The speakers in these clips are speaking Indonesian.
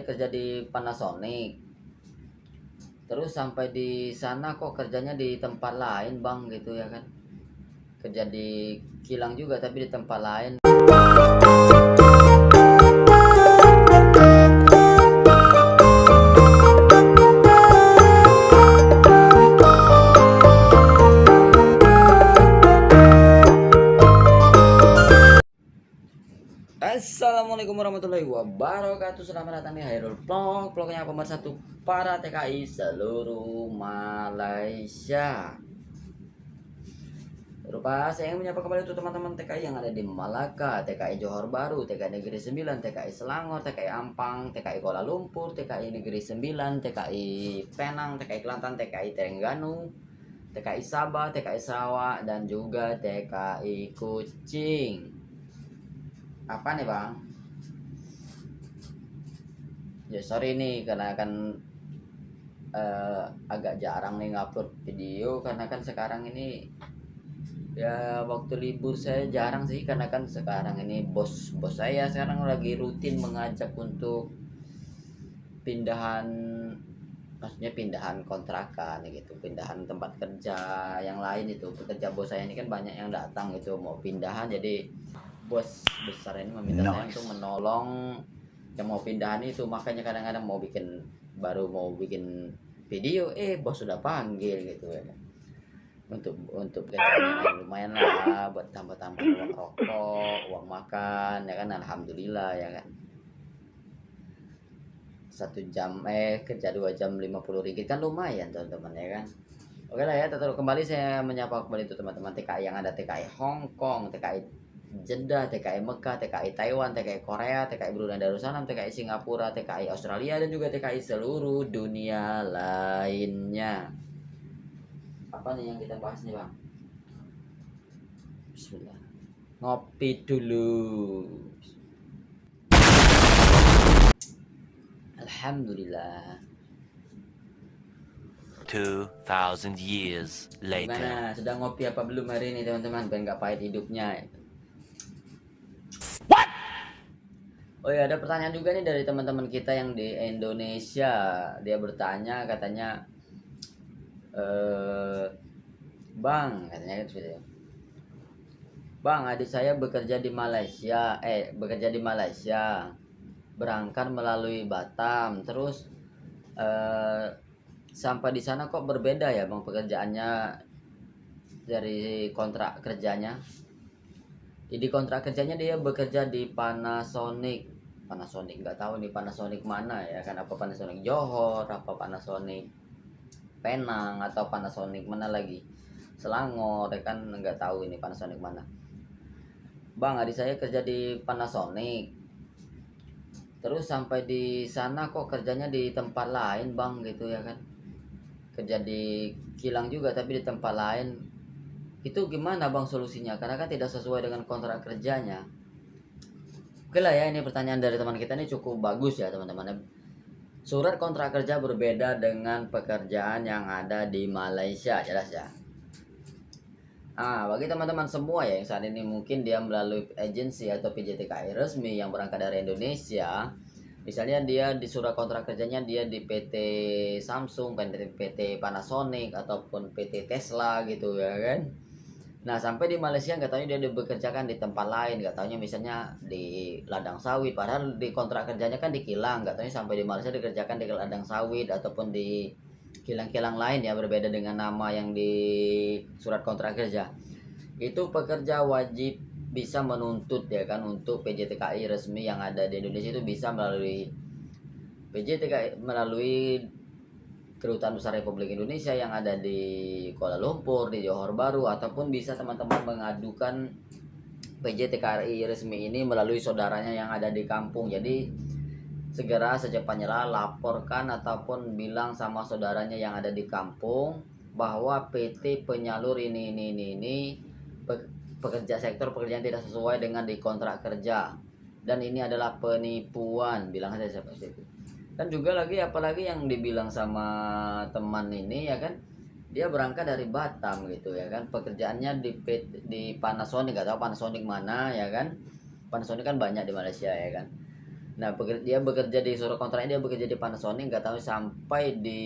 kerja di Panasonic, terus sampai di sana kok kerjanya di tempat lain bang gitu ya kan, kerja di kilang juga tapi di tempat lain. Assalamualaikum warahmatullahi wabarakatuh. Selamat datang di Hairul Vlog. Vlognya pemersatu para TKI seluruh Malaysia. Rupa saya ingin menyapa kembali untuk teman-teman TKI yang ada di Malaka, TKI Johor Bahru, TKI Negeri 9, TKI Selangor, TKI Ampang, TKI Kuala Lumpur, TKI Negeri 9, TKI Penang, TKI Kelantan, TKI Terengganu, TKI Sabah, TKI Sarawak, dan juga TKI Kuching. Apa nih bang? Ya sorry nih karena kan agak jarang nih ngupload video karena kan sekarang ini ya waktu libur saya jarang sih, karena kan sekarang ini bos saya sekarang lagi rutin mengajak untuk pindahan, maksudnya pindahan kontrakan gitu, pindahan tempat kerja yang lain. Itu pekerja bos saya ini kan banyak yang datang gitu mau pindahan, jadi bos besar ini meminta saya untuk menolong yang mau pindahan itu. Makanya kadang-kadang mau bikin video bos sudah panggil gitu ya kan, untuk kerjaan lumayan lah buat tambah-tambah uang rokok, uang makan ya kan. Alhamdulillah ya kan, 1 jam kerja 2 jam 50 ringgit kan lumayan teman-teman ya kan. Oke lah ya, tetap kembali saya menyapa kembali untuk teman-teman TKI yang ada, TKI Hong Kong, TKI Jeddah, TKI Mekah, TKI Taiwan, TKI Korea, TKI Brunei Darussalam, TKI Singapura, TKI Australia, dan juga TKI seluruh dunia lainnya. Apa nih yang kita bahas nih bang? Bismillah. Ngopi dulu. Alhamdulillah. 2000 years later. Gimana? Sudah ngopi apa belum hari ini teman-teman? Biar nggak pahit hidupnya. Oh ya, ada pertanyaan juga nih dari teman-teman kita yang di Indonesia. Dia bertanya katanya, Bang, katanya gitu ya. Bang, adik saya bekerja di Malaysia, berangkat melalui Batam, terus sampai di sana kok berbeda ya bang pekerjaannya dari kontrak kerjanya. Jadi kontrak kerjanya dia bekerja di Panasonic nggak tahu nih Panasonic mana ya kan, apa Panasonic Johor, apa Panasonic Penang, atau Panasonic mana lagi Selangor ya kan, nggak tahu ini Panasonic mana. Bang, adik saya kerja di Panasonic, terus sampai di sana kok kerjanya di tempat lain bang gitu ya kan, kerja di kilang juga tapi di tempat lain. Itu gimana bang solusinya, karena kan tidak sesuai dengan kontrak kerjanya. Oke lah ya, ini pertanyaan dari teman kita ini cukup bagus ya teman-teman. Surat kontrak kerja berbeda dengan pekerjaan yang ada di Malaysia, jelas ya. Bagi teman-teman semua ya yang saat ini mungkin dia melalui agensi atau PJTKI resmi yang berangkat dari Indonesia, misalnya dia di surat kontrak kerjanya dia di PT Samsung, PT Panasonic, ataupun PT Tesla gitu ya kan. Nah sampai di Malaysia nggak tahunya dia bekerjakan di tempat lain, nggak tahunya misalnya di ladang sawit, padahal di kontrak kerjanya kan di kilang. Nggak tahunya sampai di Malaysia dikerjakan di ladang sawit ataupun di kilang-kilang lain ya, berbeda dengan nama yang di surat kontrak kerja. Itu pekerja wajib bisa menuntut ya kan untuk PJTKI resmi yang ada di Indonesia, itu bisa melalui PJTKI, melalui Kedutaan Besar Republik Indonesia yang ada di Kuala Lumpur, di Johor Bahru, ataupun bisa teman-teman mengadukan PJTKI resmi ini melalui saudaranya yang ada di kampung. Jadi segera secepatnya laporkan ataupun bilang sama saudaranya yang ada di kampung bahwa PT penyalur ini pekerja sektor pekerjaan tidak sesuai dengan di kontrak kerja dan ini adalah penipuan, bilang saja seperti itu. Dan juga lagi apalagi yang dibilang sama teman ini ya kan, dia berangkat dari Batam gitu ya kan, pekerjaannya di Panasonic, gak tahu Panasonic mana ya kan. Panasonic kan banyak di Malaysia ya kan. Nah, dia bekerja di surat kontraknya, dia bekerja di Panasonic, nggak tahu sampai di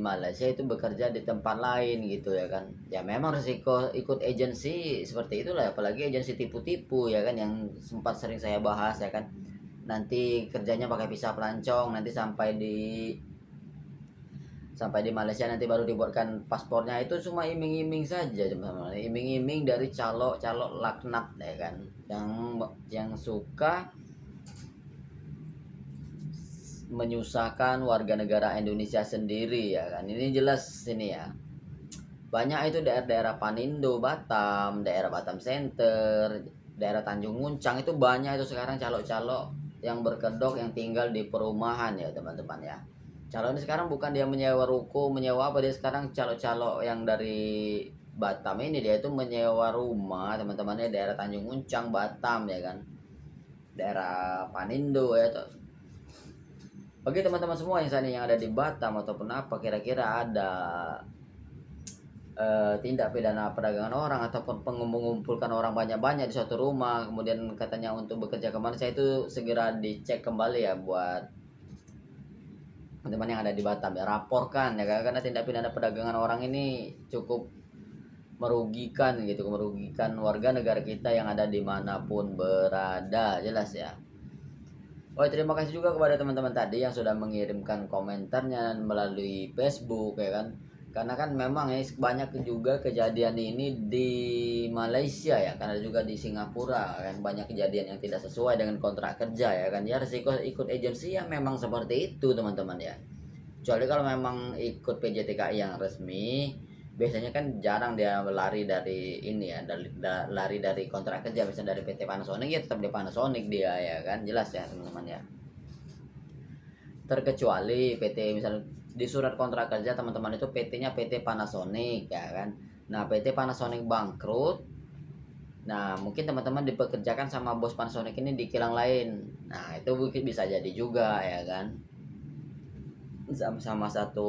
Malaysia itu bekerja di tempat lain gitu ya kan. Ya memang risiko ikut agensi seperti itulah, apalagi agensi tipu-tipu ya kan, yang sempat sering saya bahas ya kan. Nanti kerjanya pakai visa pelancong, nanti sampai di Malaysia nanti baru dibuatkan paspornya. Itu cuma iming-iming saja teman-teman, iming-iming dari calo-calo laknat ya kan, yang suka menyusahkan warga negara Indonesia sendiri ya kan. Ini jelas ini ya, banyak itu daerah-daerah Panindo, Batam, daerah Batam Center, daerah Tanjung Muncang, itu banyak itu sekarang calo-calo yang berkedok, yang tinggal di perumahan ya teman-teman ya. Calo ini sekarang bukan dia menyewa ruko, menyewa apa, dia sekarang calo-calo yang dari Batam ini dia itu menyewa rumah teman-temannya, daerah Tanjung Muncang, Batam ya kan, daerah Panindo ya. Bagi teman-teman semua yang saat ini yang ada di Batam ataupun apa, kira-kira ada tindak pidana perdagangan orang ataupun mengumpulkan orang banyak-banyak di suatu rumah, kemudian katanya untuk bekerja kemana, saya itu segera dicek kembali ya buat teman-teman yang ada di Batam ya, raporkan ya, karena tindak pidana perdagangan orang ini cukup merugikan gitu, merugikan warga negara kita yang ada dimanapun berada, jelas ya. Oh, terima kasih juga kepada teman-teman tadi yang sudah mengirimkan komentarnya melalui Facebook ya kan. Karena kan memang ya banyak juga kejadian ini di Malaysia ya, karena juga di Singapura kan banyak kejadian yang tidak sesuai dengan kontrak kerja ya kan. Ya risiko ikut agensi ya memang seperti itu teman-teman ya. Kecuali kalau memang ikut PJTKI yang resmi, biasanya kan jarang dia lari dari ini ya, lari dari kontrak kerja. Misalnya dari PT Panasonic ya tetap di Panasonic dia ya kan, jelas ya teman-teman ya. Terkecuali PT misalnya di surat kontrak kerja teman-teman itu PT-nya PT Panasonic ya kan. Nah, PT Panasonic bangkrut, nah mungkin teman-teman dipekerjakan sama bos Panasonic ini di kilang lain. Nah, itu mungkin bisa jadi juga ya kan, sama satu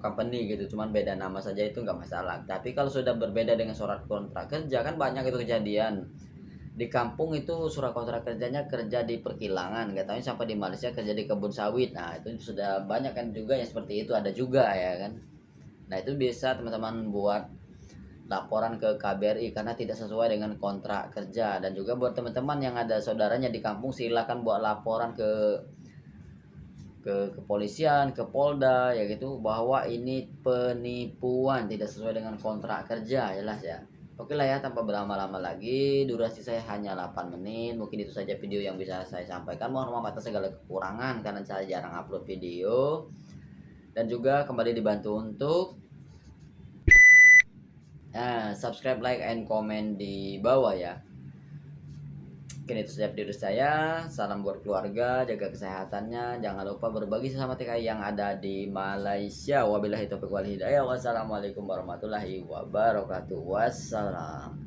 company gitu, cuman beda nama saja, itu nggak masalah. Tapi kalau sudah berbeda dengan surat kontrak kerja, kan banyak itu kejadian di kampung itu surat kontrak kerjanya kerja di perkilangan, nggak tahu sampai di Malaysia kerja di kebun sawit. Nah, itu sudah banyak kan juga yang seperti itu, ada juga ya kan. Nah, itu bisa teman-teman buat laporan ke KBRI karena tidak sesuai dengan kontrak kerja. Dan juga buat teman-teman yang ada saudaranya di kampung, silakan buat laporan ke kepolisian, ke Polda ya gitu, bahwa ini penipuan, tidak sesuai dengan kontrak kerja, jelas ya. Oke lah ya, tanpa berlama-lama lagi, durasi saya hanya 8 menit. Mungkin itu saja video yang bisa saya sampaikan. Mohon maaf atas segala kekurangan karena saya jarang upload video. Dan juga kembali dibantu untuk subscribe, like, and comment di bawah ya. Mungkin itu saja video saya. Salam buat keluarga, jaga kesehatannya. Jangan lupa berbagi sesama TKI yang ada di Malaysia. Wabillahi taufiq wal hidayah. Wassalamualaikum warahmatullahi wabarakatuh. Wassalam.